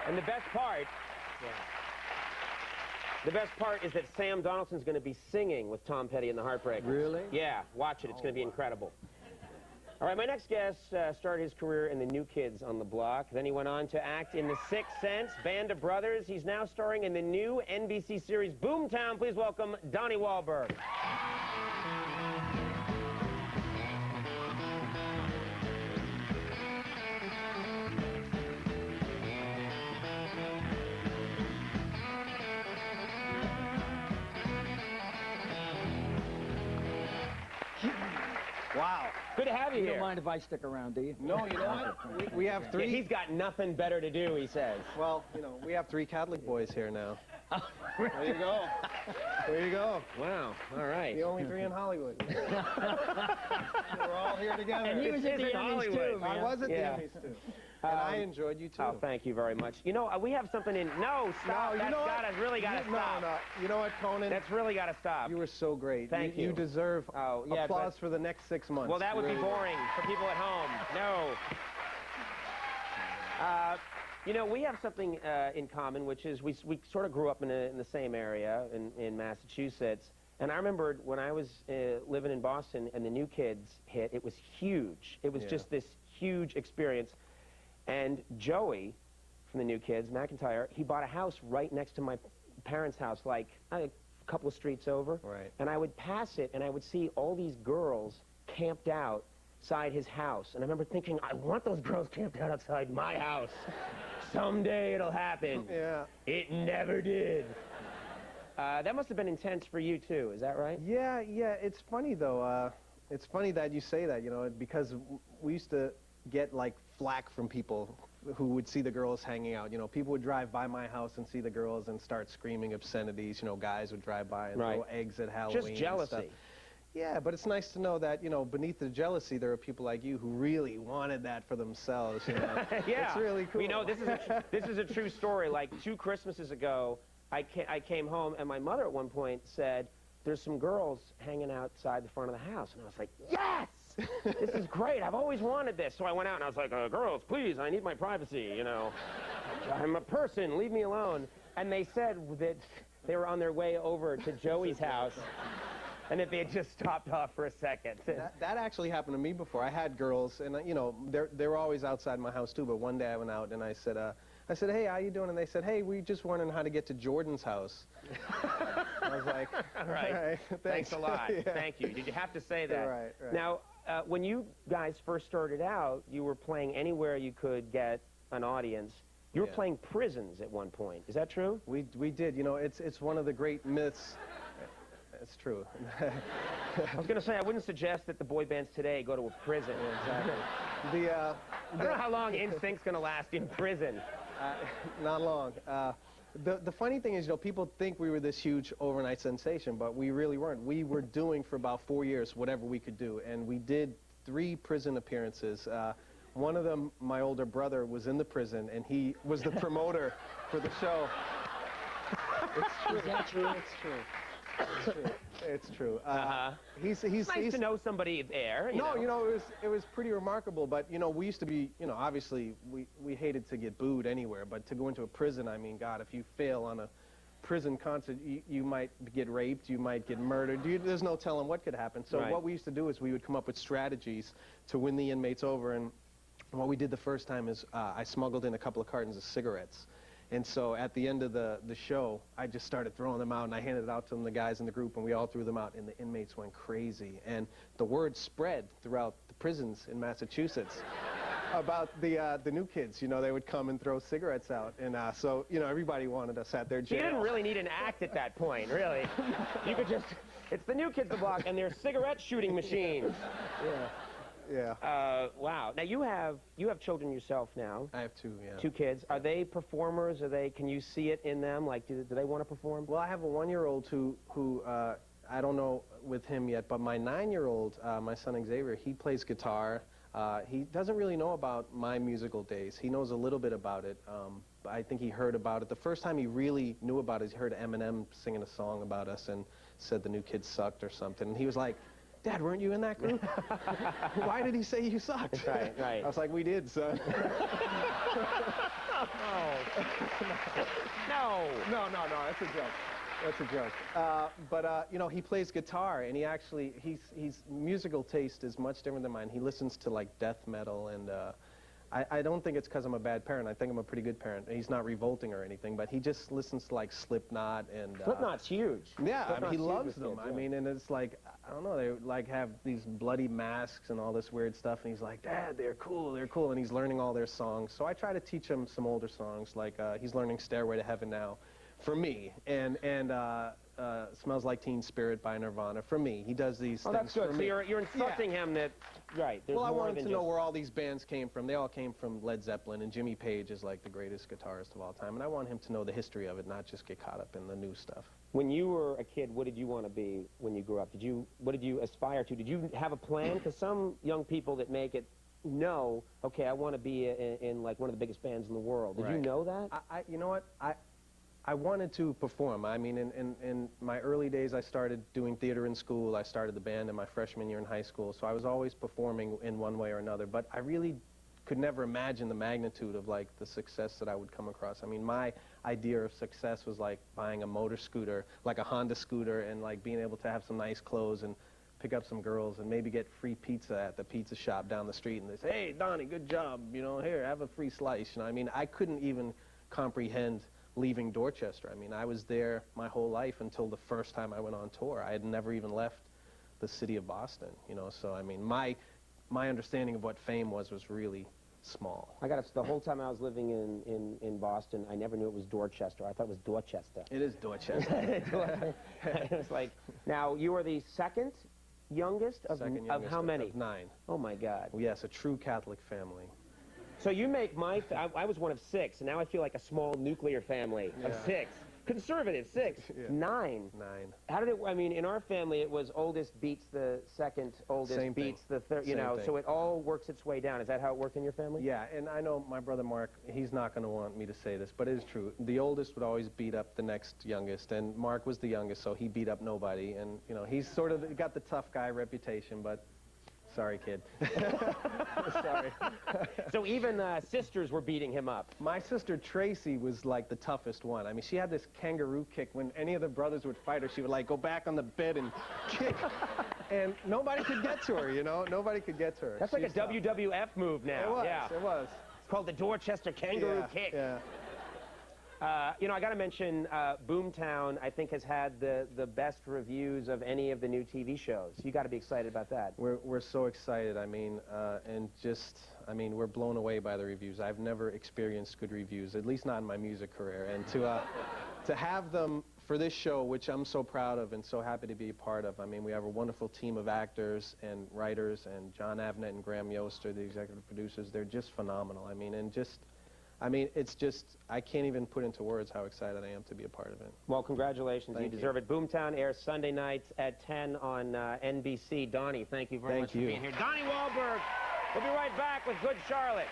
And the best part, is that Sam Donaldson's going to be singing with Tom Petty and the Heartbreakers. Really? Yeah, watch it. It's going to be incredible. All right, my next guest started his career in the New Kids on the Block. Then he went on to act in The Sixth Sense, Band of Brothers. He's now starring in the new NBC series Boomtown. Please welcome Donnie Wahlberg. Wow. Good to have you You here. don't mind if I stick around, do you? No, you know what? We have three. Yeah, he's got nothing better to do, he says. Well, you know, we have three Catholic boys here now. There you go. There you go. Wow. All right. The only three in Hollywood. We're all here together. And he was at the Emmys too, man. I was at the Emmys too. And I enjoyed you too. Oh, thank you very much. You know, we have something in. No, stop. No, That's really got to stop. No. You know what, Conan? That's really got to stop. You were so great. Thank you. You deserve yeah, applause for the next 6 months. Well, that would be boring for people at home. No. You know, we have something in common, which is we sort of grew up in the same area in Massachusetts. And I remember when I was living in Boston and the New Kids hit, it was huge. It was just this huge experience. And Joey from the New Kids, McIntyre, he bought a house right next to my parents' house, like a couple of streets over. Right. And I would pass it, and I would see all these girls camped outside his house. And I remember thinking, I want those girls camped out outside my house. Someday it'll happen. Yeah. It never did. That must have been intense for you, too. Is that right? Yeah. It's funny, though. It's funny that you say that, you know, because we used to get, like, flack from people who would see the girls hanging out. You know, people would drive by my house and see the girls and start screaming obscenities. You know, guys would drive by and throw eggs at Halloween. Just jealousy. And stuff. Yeah, but it's nice to know that, you know, beneath the jealousy, there are people like you who really wanted that for themselves, you know. Yeah. It's really cool. You know, this is a true story. Like, 2 Christmases ago, I came home, and my mother at one point said, there's some girls hanging outside the front of the house. And I was like, yes! This is great. I've always wanted this. So I went out, and I was like, girls, please, I need my privacy, you know. I'm a person. Leave me alone. And they said that they were on their way over to Joey's house, and that they had just stopped off for a second. That actually happened to me before. I had girls, and, you know, they were always outside my house, too. But one day I went out, and I said, hey, how you doing? And they said, hey, we just wondering how to get to Jordan's house. I was like, all right, thanks a lot. Yeah. Thank you. Did you have to say that? Right. Now, when you guys first started out, you were playing anywhere you could get an audience. You were playing prisons at one point. Is that true? We did. You know, it's one of the great myths. It's true. I was going to say, I wouldn't suggest that the boy bands today go to a prison. Exactly. I don't know how long NSYNC's going to last in prison. Not long. The funny thing is, you know, people think we were this huge overnight sensation, but we really weren't. We were doing for about 4 years whatever we could do, and we did 3 prison appearances. One of them, my older brother, was in the prison, and he was the promoter for the show. It's true. Is that true? It's true. It's true. It's true. It's nice to know somebody there. You know, it was pretty remarkable. But you know, we used to be, you know, obviously we hated to get booed anywhere, but to go into a prison, I mean, God, if you fail on a prison concert, you might get raped, you might get murdered. There's no telling what could happen. So what we used to do is we would come up with strategies to win the inmates over. And what we did the first time is I smuggled in a couple of cartons of cigarettes. And so at the end of the show, I just started throwing them out, and I handed it out to the guys in the group, and we all threw them out, and the inmates went crazy. And the word spread throughout the prisons in Massachusetts about the New Kids. You know, they would come and throw cigarettes out. And so, you know, everybody wanted us at their jail. You didn't really need an act at that point, really. You could just, it's the New Kids on the Block, and they're cigarette shooting machines. Yeah. Wow. Now you have children yourself now. I have 2, yeah. 2 kids. Are they performers? Can you see it in them? Like, do they want to perform? Well, I have a 1-year-old who I don't know with him yet, but my 9-year-old, my son Xavier, he plays guitar. He doesn't really know about my musical days. He knows a little bit about it. I think he heard about it. The first time he really knew about it, he heard Eminem singing a song about us and said the New Kids sucked or something. And he was like, Dad, weren't you in that group? Why did he say you sucked? Right. I was like, we did, son. No. No, that's a joke. That's a joke. But you know, he plays guitar, and he actually, he's musical taste is much different than mine. He listens to like death metal, and I don't think it's because I'm a bad parent. I think I'm a pretty good parent. He's not revolting or anything, but he just listens to like Slipknot and. Slipknot's huge. Yeah, I mean, he Slipknot's loves huge them. with kids, I mean, and it's like, I don't know, they like have these bloody masks and all this weird stuff, and he's like, Dad, they're cool, and he's learning all their songs. So I try to teach him some older songs, like he's learning Stairway to Heaven now, for me, and Smells Like Teen Spirit by Nirvana, for me. He does these things that's good. for So me. you're instructing him that, right, there's Well, I more want him than to know just- where all these bands came from. They all came from Led Zeppelin, and Jimmy Page is like the greatest guitarist of all time, and I want him to know the history of it, not just get caught up in the new stuff. When you were a kid, what did you want to be when you grew up? What did you aspire to? Did you have a plan? Because some young people that make it know, okay, I want to be in like one of the biggest bands in the world. Did you know that? You know what? I wanted to perform. I mean, in my early days, I started doing theater in school. I started the band in my freshman year in high school, so I was always performing in one way or another. But I really could never imagine the magnitude of like the success that I would come across. I mean, my idea of success was like buying a motor scooter, like a Honda scooter, and like being able to have some nice clothes and pick up some girls and maybe get free pizza at the pizza shop down the street, and they say, hey, Donnie, good job, you know, here, have a free slice. You know, I mean, I couldn't even comprehend leaving Dorchester. I mean, I was there my whole life until the first time I went on tour. I had never even left the city of Boston, you know, so I mean, my understanding of what fame was really small. The whole time I was living in Boston, I never knew it was Dorchester. I thought it was Dorchester. It is Dorchester. It was like, now you are the second youngest of how many? Of 9. Oh my God. Well, yes, a true Catholic family. So you make I was one of 6, and now I feel like a small nuclear family of 6. Conservative, 6. Yeah. 9. 9. How did it, I mean, in our family, it was oldest beats the second, oldest Same beats thing. the third, you Same know, thing. so it all works its way down. Is that how it worked in your family? Yeah, and I know my brother Mark, he's not going to want me to say this, but it is true. The oldest would always beat up the next youngest, and Mark was the youngest, so he beat up nobody, and, you know, he's sort of got the tough guy reputation, but sorry, kid. Sorry. So even sisters were beating him up. My sister Tracy was like the toughest one. I mean, she had this kangaroo kick. When any of the brothers would fight her, she would like go back on the bed and kick. And nobody could get to her, you know? Nobody could get to her. That's like a WWF move now. It was, yeah. it was. It's called the Dorchester Kangaroo Kick. Yeah. You know, I got to mention Boomtown, I think, has had the best reviews of any of the new TV shows. You got to be excited about that. We're so excited. I mean, and just, I mean, we're blown away by the reviews. I've never experienced good reviews, at least not in my music career. And to have them for this show, which I'm so proud of and so happy to be a part of. I mean, we have a wonderful team of actors and writers, and John Avnet and Graham Yost are the executive producers. They're just phenomenal. I mean, and just, I mean, it's just, I can't even put into words how excited I am to be a part of it. Well, congratulations. Thank you deserve it. Boomtown airs Sunday nights at 10 on NBC. Donnie, thank you very much for being here. Donnie Wahlberg. We'll be right back with Good Charlotte.